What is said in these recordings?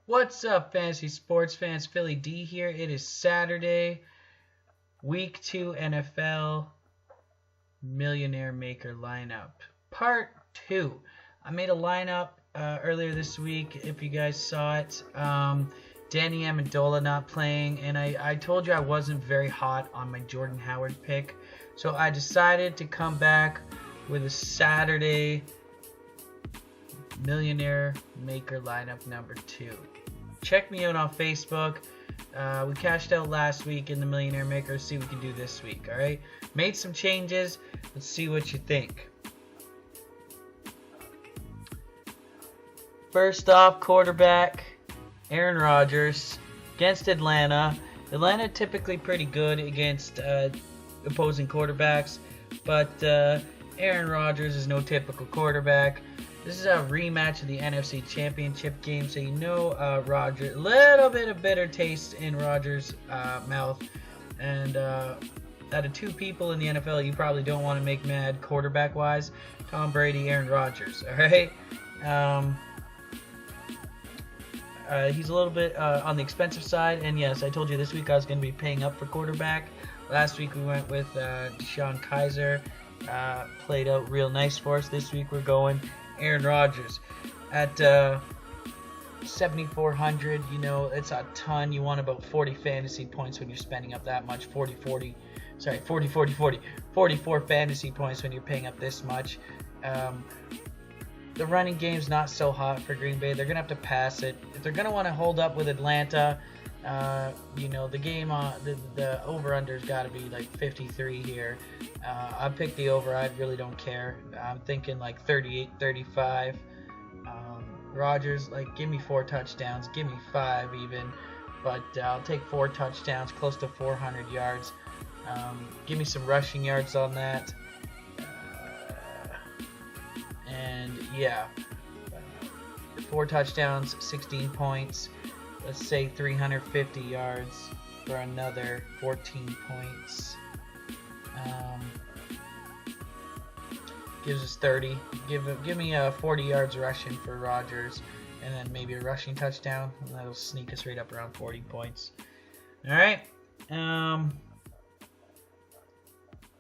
What's up, fantasy sports fans? Philly D here. It is Saturday, Week 2 NFL Millionaire Maker lineup, Part 2. I made a lineup earlier this week, if you guys saw it. Danny Amendola not playing, and I told you I wasn't very hot on my Jordan Howard pick, so I decided to come back with a Saturday Millionaire Maker lineup number 2. Check me out on Facebook. We cashed out last week in the Millionaire Maker. See what we can do this week. All right. Made some changes. Let's see what you think. First off, quarterback Aaron Rodgers against Atlanta. Atlanta typically pretty good against opposing quarterbacks, but Aaron Rodgers is no typical quarterback. This is a rematch of the NFC Championship game, so you know Rodgers, a little bit of bitter taste in Rodgers' mouth. And out of two people in the NFL you probably don't want to make mad quarterback-wise, Tom Brady, Aaron Rodgers, all right? He's a little bit on the expensive side, and yes, I told you this week I was going to be paying up for quarterback. Last week we went with Deshaun Kaiser, played out real nice for us. This week we're going Aaron Rodgers at 7,400. You know, it's a ton. You want about 40 fantasy points when you're spending up that much. 44 fantasy points when you're paying up this much. The running game's not so hot for Green Bay. They're going to have to pass it. If they're going to want to hold up with Atlanta, you know, the game, the over-under's got to be like 53 here. I picked the over. I really don't care. I'm thinking like 38, 35. Rodgers, like, give me 4 touchdowns. Give me 5 even. But I'll take 4 touchdowns, close to 400 yards. Give me some rushing yards on that. And yeah, 4 touchdowns, 16 points. Let's say 350 yards for another 14 points. Gives us 30. Give me 40 yards rushing for Rodgers, and then maybe a rushing touchdown. And that'll sneak us right up around 40 points. All right.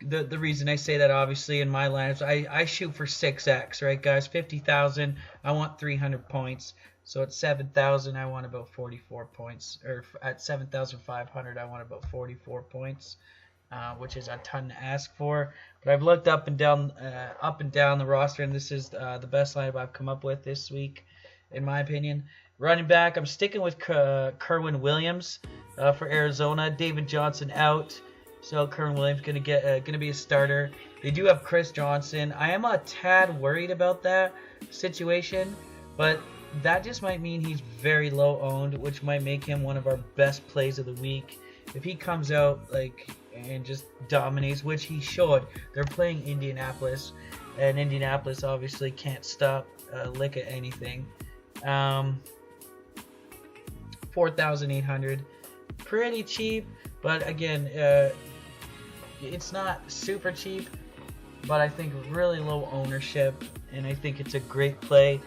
The reason I say that, obviously, in my lineups, I shoot for 6x, right, guys? 50,000, I want 300 points. So at 7,000, I want about 44 points. Or at 7,500, I want about 44 points, which is a ton to ask for. But I've looked up and down the roster, and this is the best lineup I've come up with this week, in my opinion. Running back, I'm sticking with Kerwin Williams for Arizona. David Johnson out. So Kerwin Williams gonna be a starter. They do have Chris Johnson. I am a tad worried about that situation, but that just might mean he's very low owned, which might make him one of our best plays of the week. If he comes out and just dominates, which he should. They're playing Indianapolis, and Indianapolis obviously can't stop a lick of anything. 4,800, pretty cheap, but again, it's not super cheap, but I think really low ownership, and I think it's a great play.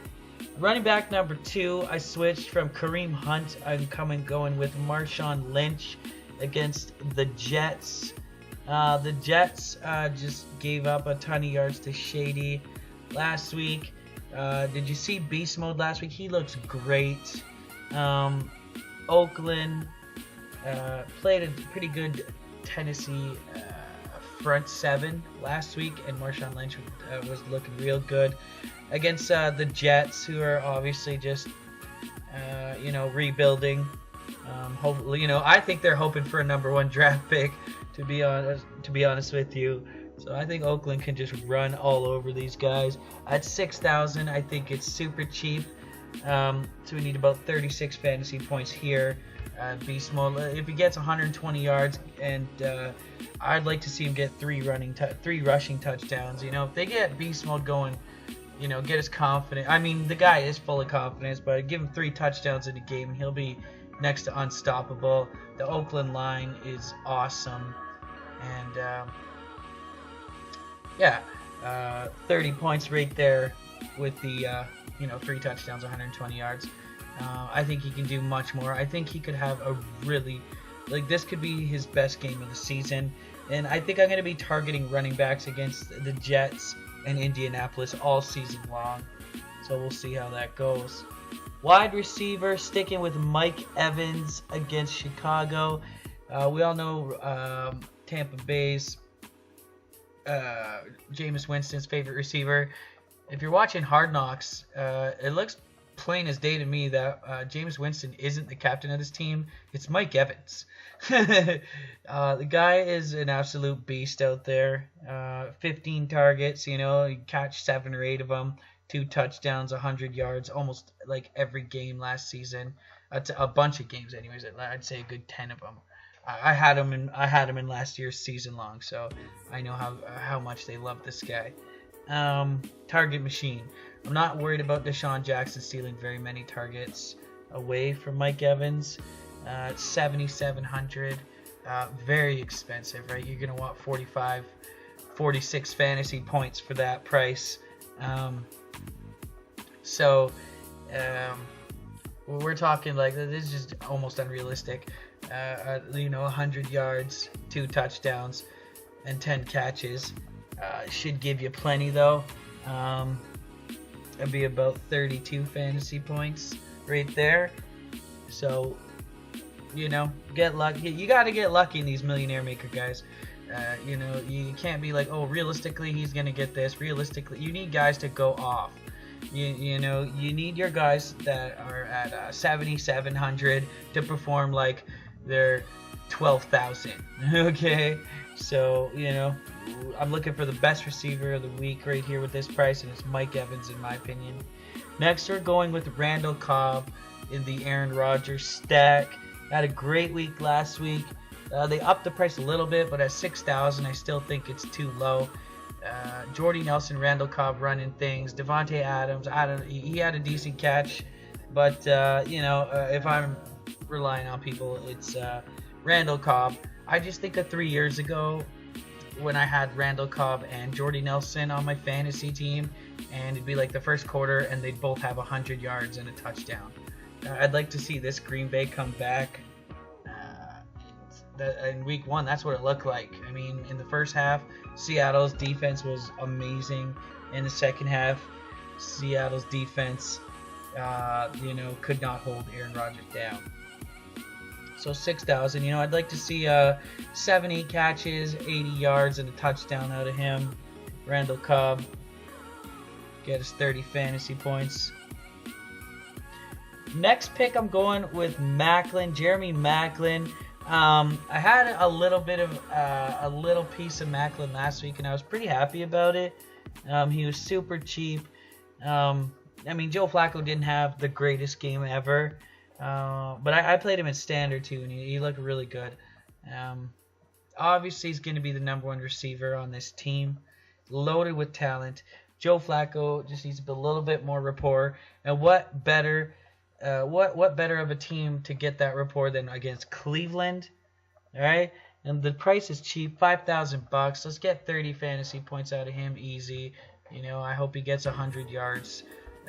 Running back number 2, I switched from Kareem Hunt. I'm going with Marshawn Lynch against the Jets. The Jets just gave up a ton of yards to Shady last week. Did you see Beast Mode last week? He looks great. Oakland played a pretty good Tennessee front 7 last week, and Marshawn Lynch was looking real good against the Jets, who are obviously just rebuilding. Hopefully, I think they're hoping for a number 1 draft pick, to be honest with you. So I think Oakland can just run all over these guys. At 6,000, I think it's super cheap. So we need about 36 fantasy points here. Beast Mode, if he gets 120 yards, and I'd like to see him get 3 rushing touchdowns. If they get Beast Mode going, get us confident. I mean, the guy is full of confidence, but give him 3 touchdowns in a game, and he'll be next to unstoppable. The Oakland line is awesome, and 30 points right there with the 3 touchdowns, 120 yards. I think he can do much more. I think he could have a really, like, this could be his best game of the season. And I think I'm going to be targeting running backs against the Jets and Indianapolis all season long. So we'll see how that goes. Wide receiver, sticking with Mike Evans against Chicago. We all know Tampa Bay's Jameis Winston's favorite receiver. If you're watching Hard Knocks, it looks plain as day to me that Jameis Winston isn't the captain of this team. It's Mike Evans. The guy is an absolute beast out there. 15 targets, you know, he catch 7 or 8 of them. 2 touchdowns, 100 yards, almost like every game last season. A bunch of games, anyways. I'd say a good 10 of them. I had him in last year's season long, so I know how much they love this guy. Target machine. I'm not worried about Deshaun Jackson stealing very many targets away from Mike Evans. 7,700. Very expensive, right? You're gonna want 45, 46 fantasy points for that price. So we're talking like this is just almost unrealistic. 100 yards, 2 touchdowns, and 10 catches should give you plenty though. It'd be about 32 fantasy points right there. So, get lucky. You got to get lucky in these Millionaire Maker guys. You can't be like, oh, realistically he's gonna get this. Realistically, you need guys to go off. You need your guys that are at 7,700 to perform like they're 12,000. Okay, so I'm looking for the best receiver of the week right here with this price, and it's Mike Evans in my opinion. Next, we're going with Randall Cobb in the Aaron Rodgers stack. Had a great week last week. They upped the price a little bit, but at 6,000, I still think it's too low. Jordy Nelson, Randall Cobb running things. Devontae Adams, he had a decent catch, but if I'm relying on people, it's Randall Cobb. I just think of 3 years ago when I had Randall Cobb and Jordy Nelson on my fantasy team, and it'd be like the first quarter, and they'd both have 100 yards and a touchdown. I'd like to see this Green Bay come back. In week 1, that's what it looked like. I mean, in the first half, Seattle's defense was amazing. In the second half, Seattle's defense, could not hold Aaron Rodgers down. So 6,000. I'd like to see 70 catches, 80 yards, and a touchdown out of him. Randall Cobb, get us 30 fantasy points. Next pick, I'm going with Macklin, Jeremy Macklin. I had a little piece of Macklin last week, and I was pretty happy about it. He was super cheap. Joe Flacco didn't have the greatest game ever, but I played him in standard too, and he looked really good. Obviously, he's going to be the number 1 receiver on this team, loaded with talent. Joe Flacco just needs a little bit more rapport, and what better of a team to get that rapport than against Cleveland? All right, and the price is cheap, $5,000. Let's get 30 fantasy points out of him, easy. I hope he gets 100 yards,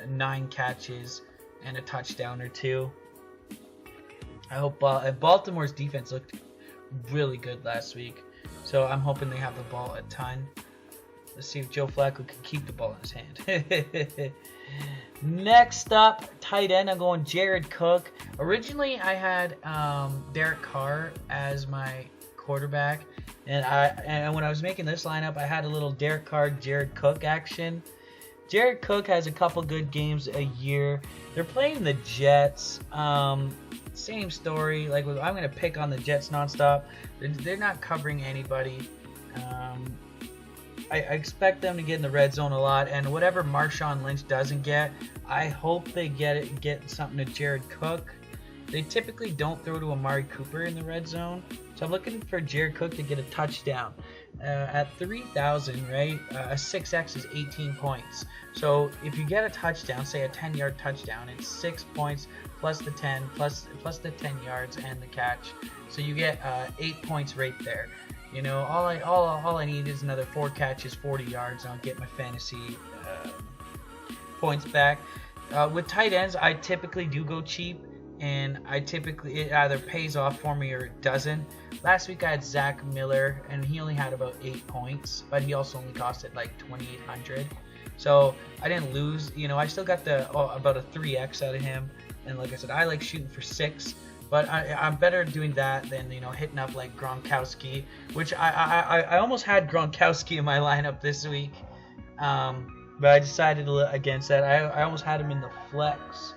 9 catches, and a touchdown or 2. I hope Baltimore's defense looked really good last week, so I'm hoping they have the ball a ton. Let's see if Joe Flacco can keep the ball in his hand. Next up, tight end, I'm going Jared Cook. Originally, I had Derek Carr as my quarterback, and when I was making this lineup, I had a little Derek Carr, Jared Cook action. Jared Cook has a couple good games a year. They're playing the Jets. Same story. Like I'm going to pick on the Jets nonstop. They're not covering anybody. I expect them to get in the red zone a lot, and whatever Marshawn Lynch doesn't get, I hope they get something to Jared Cook. They typically don't throw to Amari Cooper in the red zone, so I'm looking for Jared Cook to get a touchdown. At 3,000, right, a 6x is 18 points. So if you get a touchdown, say a 10-yard touchdown, it's 6 points plus the 10, plus the 10 yards and the catch. So you get 8 points right there. All I need is another 4 catches, 40 yards, and I'll get my fantasy points back. With tight ends, I typically do go cheap, and it either pays off for me or it doesn't. Last week I had Zach Miller, and he only had about 8 points, but he also only costed like 2,800. So I didn't lose. I still got about a 3x out of him. And like I said, I like shooting for 6. But I'm better doing that than hitting up like Gronkowski, which I almost had Gronkowski in my lineup this week, but I decided against that. I almost had him in the flex,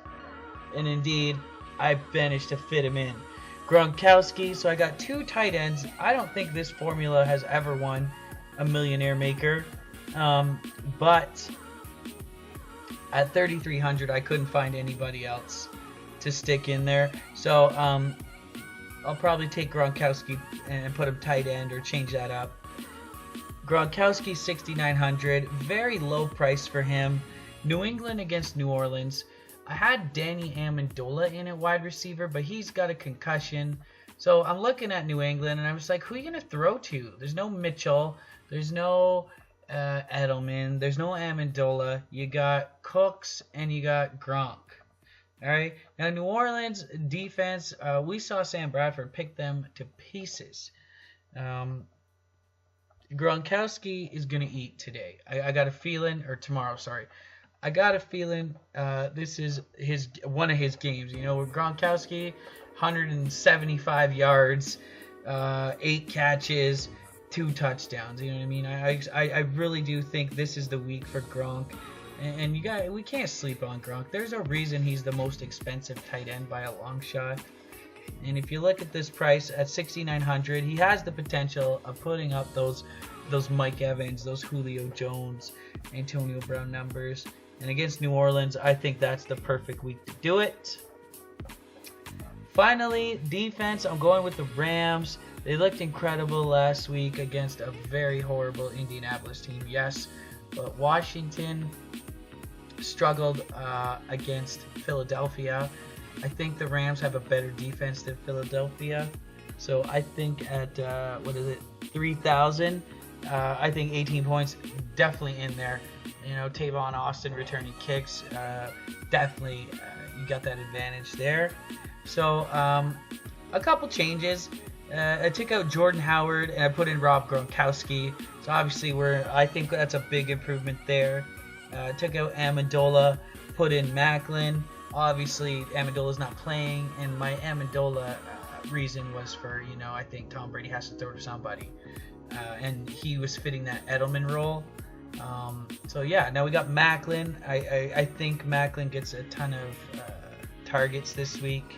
and indeed I managed to fit him in. Gronkowski. So I got 2 tight ends. I don't think this formula has ever won a Millionaire Maker, but at 3,300 I couldn't find anybody else to stick in there, so I'll probably take Gronkowski and put him tight end or change that up. Gronkowski 6,900, very low price for him. New England against New Orleans. I had Danny Amendola in at wide receiver, but he's got a concussion, so I'm looking at New England and I was like, who are you gonna throw to? There's no Mitchell, there's no Edelman, there's no Amendola. You got Cooks and you got Gronk. All right. Now, New Orleans defense, we saw Sam Bradford pick them to pieces. Gronkowski is going to eat today. I got a feeling, or tomorrow, sorry. I got a feeling this is one of his games. With Gronkowski, 175 yards, 8 catches, 2 touchdowns. You know what I mean? I really do think this is the week for Gronk. And we can't sleep on Gronk. There's a reason he's the most expensive tight end by a long shot. And if you look at this price at 6,900, he has the potential of putting up those Mike Evans, those Julio Jones, Antonio Brown numbers. And against New Orleans, I think that's the perfect week to do it. Finally, defense, I'm going with the Rams. They looked incredible last week against a very horrible Indianapolis team, yes. But Washington struggled against Philadelphia. I think the Rams have a better defense than Philadelphia. So I think at 3,000, I think 18 points definitely in there. Tavon Austin returning kicks, definitely you got that advantage there. So a couple changes. I took out Jordan Howard and I put in Rob Gronkowski. So obviously I think that's a big improvement there. Took out Amendola, put in Macklin. Obviously Amendola's not playing, and my Amendola reason was for I think Tom Brady has to throw to somebody, and he was fitting that Edelman role. So yeah, now we got Macklin. I think Macklin gets a ton of targets this week,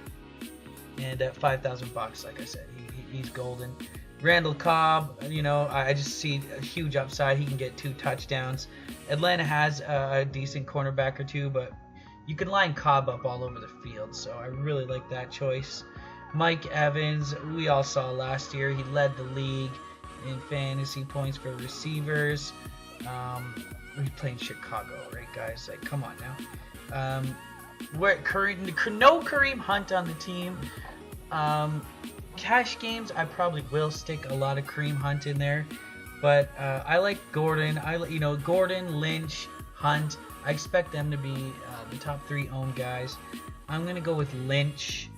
and at $5,000, like I said, he's golden. Randall Cobb, I just see a huge upside. He can get 2 touchdowns. Atlanta has a decent cornerback or 2, but you can line Cobb up all over the field, so I really like that choice. Mike Evans, we all saw last year, he led the league in fantasy points for receivers. We're playing Chicago, right, guys? Like, come on now. No Kareem Hunt on the team. Cash games, I probably will stick a lot of Kareem Hunt in there, but I like Gordon. Gordon, Lynch, Hunt. I expect them to be the top 3 owned guys. I'm gonna go with Lynch.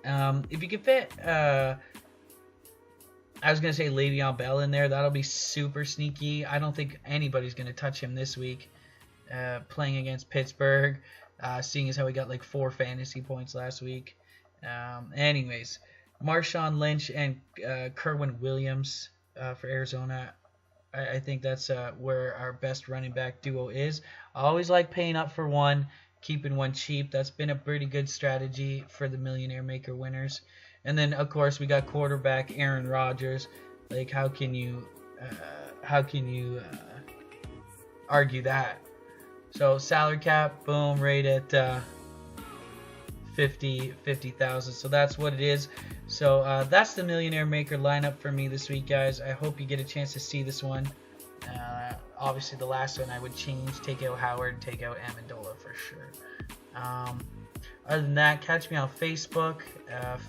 If you can fit, I was gonna say Le'Veon Bell in there. That'll be super sneaky. I don't think anybody's gonna touch him this week. Playing against Pittsburgh, seeing as how he got like 4 fantasy points last week. Anyways, Marshawn Lynch and Kerwin Williams for Arizona. I think that's where our best running back duo is. I always like paying up for one, keeping one cheap. That's been a pretty good strategy for the Millionaire Maker winners. And then, of course, we got quarterback Aaron Rodgers. Like, how can you argue that? So salary cap, boom, right at 50,000. So that's what it is. So that's the Millionaire Maker lineup for me this week, guys. I hope you get a chance to see this one. Obviously, the last one I would change, take out Howard, take out Amendola for sure. Other than that, catch me on Facebook,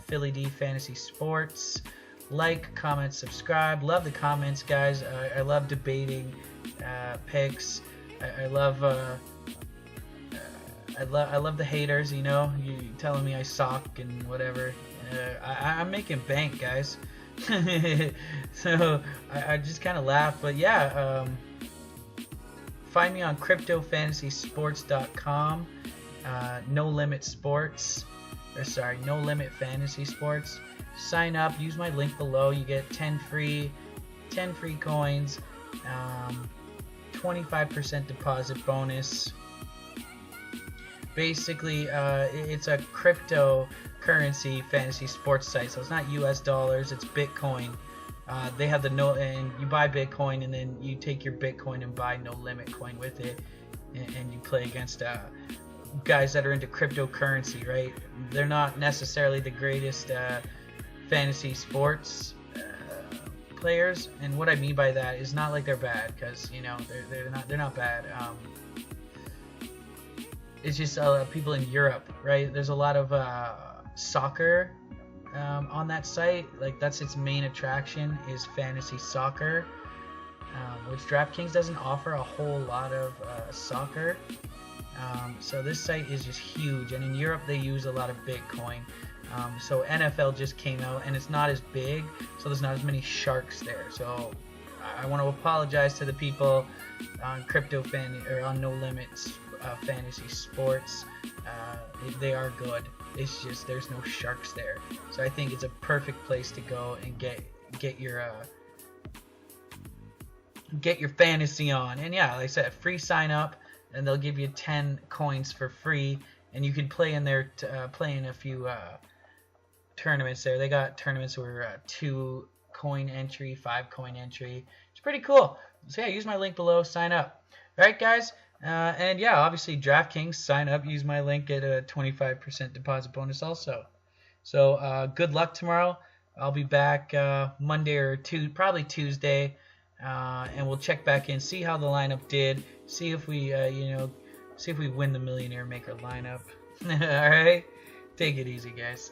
Philly D Fantasy Sports. Like, comment, subscribe. Love the comments, guys. I love debating picks. I love I love the haters, you know, you telling me I suck and whatever. I'm making bank, guys. So I just kind of laugh, but yeah, find me on cryptofantasysports.com, No Limit Sports, or sorry, No Limit Fantasy Sports. Sign up, use my link below. You get 10 free coins, 25% deposit bonus. Basically, it's a cryptocurrency fantasy sports site, so it's not US dollars, it's Bitcoin. They have and you buy Bitcoin, and then you take your Bitcoin and buy No Limit coin with it, and you play against guys that are into cryptocurrency, right? They're not necessarily the greatest fantasy sports players, and what I mean by that is not like they're bad, because you know they're not bad. It's just people in Europe, right? There's a lot of soccer on that site. Like, that's its main attraction, is fantasy soccer, which Draftkings doesn't offer a whole lot of soccer. So this site is just huge, and in Europe they use a lot of Bitcoin. So NFL just came out, and it's not as big, so there's not as many sharks there. So I want to apologize to the people on on No Limits fantasy sports. They are good. It's just there's no sharks there. So I think it's a perfect place to go and get your fantasy on. And yeah, like I said, free sign up, and they'll give you 10 coins for free, and you can play in there, play in a few tournaments there. They got tournaments where 2 coin entry, 5 coin entry. It's pretty cool. So yeah, use my link below, sign up. Alright guys, and yeah, obviously Draftkings, sign up, use my link, get a 25% deposit bonus also. So good luck tomorrow. I'll be back Monday or probably Tuesday, and we'll check back in, see how the lineup did, see if we see if we win the Millionaire Maker lineup. Alright, take it easy guys.